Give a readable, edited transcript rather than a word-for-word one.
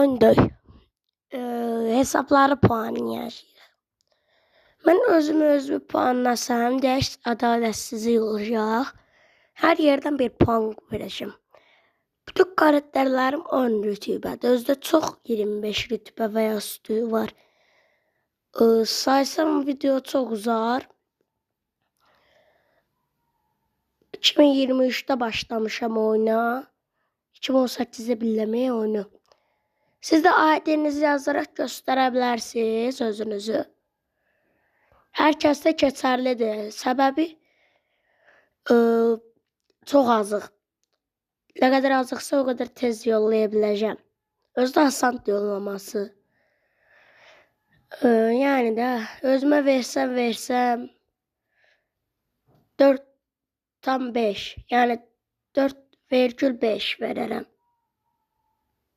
oyundayıq. Hesabları puanlayacağıq. Mən özümü puanlasam, dəqiq ədalətsizlik olacaq. Hər yerdən bir puan verəcəm. Bütün karakterlərim 10 rütbədir. Özdə çox 25 rütbə və ya üstü var. Saysam video çox uzar. 2023'də başlamışam oyuna. 2018'də billəməyə oyunu. Siz də adınızı yazaraq göstərə bilərsiniz özünüzü. Hər kəsdə keçərlidir. Səbəbi çox azıq. Nə qədər azıqsa o qədər tez yollaya biləcəm. Özdə asandır yollaması. Yəni də özümə versəm 4,5. Yəni 4,5 verərəm.